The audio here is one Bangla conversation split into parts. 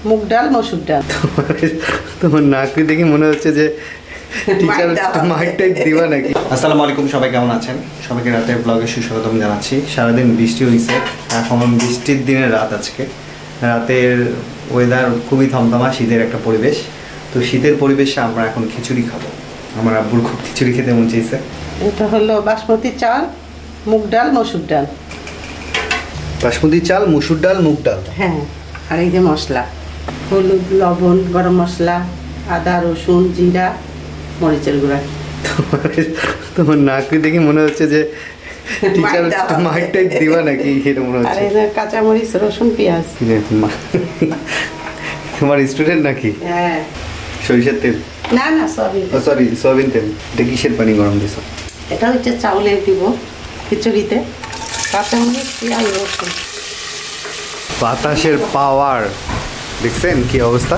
মুগ ডাল মসুর ডাল। তোমার নাকি দেখে মনে হচ্ছে যে টিচার মাইকটাই দিবা নাকি। আসসালামু আলাইকুম, সবাই কেমন আছেন? সবাইকে রাতের ব্লগে সুস্বাগতম জানাচ্ছি। সারাদিন বৃষ্টি হয়েছে, এখন বৃষ্টির দিনের রাত। আজকে রাতের ওয়েদার খুবই থমথমা, শীতের একটা পরিবেশ। তো শীতের পরিবেশে আমরা এখন খিচুড়ি খাবো। আমার আব্বুর খুব খিচুড়ি খেতে মন চাইছে। এটা হলো বাসমতি চাল, মুগ ডাল মসুর ডাল। বাসমতি চাল, মসুর ডাল, মুগ ডাল। হ্যাঁ, আর এই যে মশলা, হলুদ, লবণ, গরম মশলা, আদা, রসুন, জিরা, মরিচের গুঁড়া। তোমার নাকি দেখে মনে হচ্ছে যে টিচার মাইকটাই দিবা নাকি, এটা মনে হচ্ছে। আর কাঁচা মরিচ, রসুন, পেঁয়াজ। তোমার স্টুডেন্ট নাকি? হ্যাঁ। সরিষার তেল? না না, সরি সয়াবিন তেল। এটা কিসের পানি গরম দিছো? এটা হচ্ছে চাউলের দিব খিচুড়িতে। কাঁচা মরিচ, পেঁয়াজ, রসুন। বাতাসের পাওয়ার দেখছেন কি অবস্থা,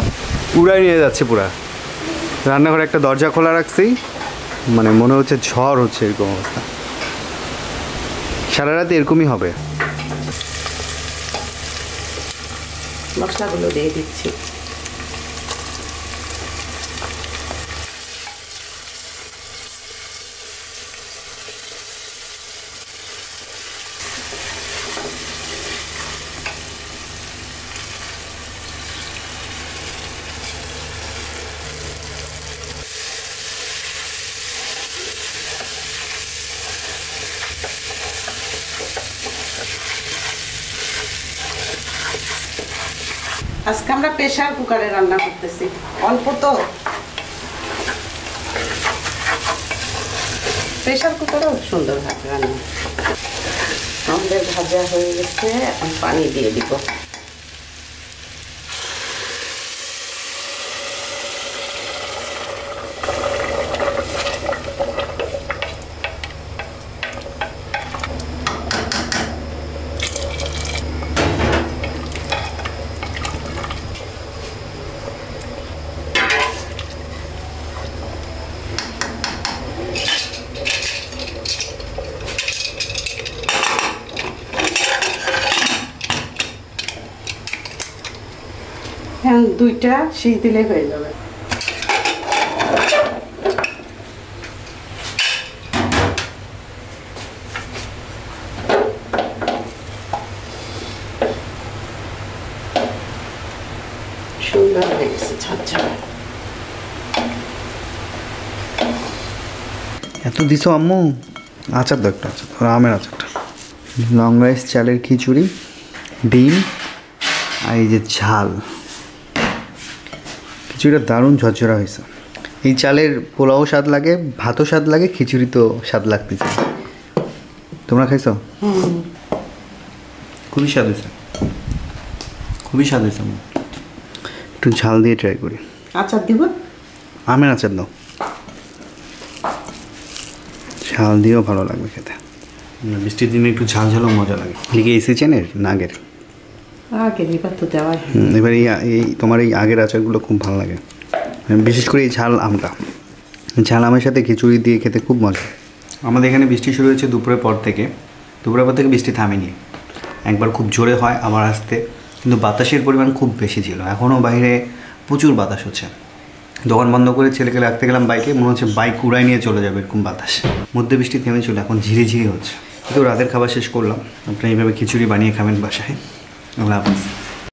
উড়াই নিয়ে যাচ্ছে পুরা। রান্নাঘরে একটা দরজা খোলা রাখছি, মানে মনে হচ্ছে ঝড় হচ্ছে, এরকম অবস্থা। সারা রাত এরকমই হবে। মশলাগুলো দিয়ে দিচ্ছি। আজকে আমরা প্রেসার কুকারে রান্না করতেছি, অল্প তো। প্রেসার কুকারেও সুন্দর ভাত রান্না। আমাদের ভাজা হয়ে গেছে, এখন পানি দিয়ে দিব। এখন দুইটা সিজ দিলে হয়ে যাবে। সুন্দর হয়ে গেছে, ঝরঝরে। এত দিছো আম্মু? আচার দাও একটা, আচার, আমের আচারটা। লং রাইস, চালের খিচুড়ি, ডিম, আর এই যে ঝাল। খিচুড়িটা দারুণ ঝরঝরা হয়েছে। এই চালের পোলাও স্বাদ লাগে, ভাতও স্বাদ লাগে, খিচুড়ি তো স্বাদ লাগতেছে। তোমরা খাইছো? খুবই স্বাদ হয়েছে, খুবই স্বাদ হয়েছে। একটু ঝাল দিয়ে ট্রাই করি। আচার দিব? আমের আচার দাও, ঝাল দিয়েও ভালো লাগবে খেতে। বৃষ্টির দিনে একটু ঝাল ঝালও মজা লাগে। লিখে এসেছেনের নাগের আগের এবার তো দেওয়াই। এবার এই তোমার এই আগের আচারগুলো খুব ভালো লাগে, বিশেষ করে এই ঝাল আমটা। ঝাল আমের সাথে খিচুড়ি দিয়ে খেতে খুব মজা। আমাদের এখানে বৃষ্টি শুরু হয়েছে দুপুরের পর থেকে। দুপুরের পর থেকে বৃষ্টি থামেনি, একবার খুব জোরে হয়, আবার আসতে, কিন্তু বাতাসের পরিমাণ খুব বেশি ছিল। এখনও বাইরে প্রচুর বাতাস হচ্ছে। দোকান বন্ধ করে ছেলেকে রাখতে গেলাম বাইকে, মনে হচ্ছে বাইক উড়াই নিয়ে চলে যাবে, এরকম বাতাস। মধ্যে বৃষ্টি থেমেছিল, এখন ঝিরে ঝিরে হচ্ছে। কিন্তু রাতের খাবার শেষ করলাম। আপনি এইভাবে খিচুড়ি বানিয়ে খাবেন বাসায়। আল্লাহ হাফেজ।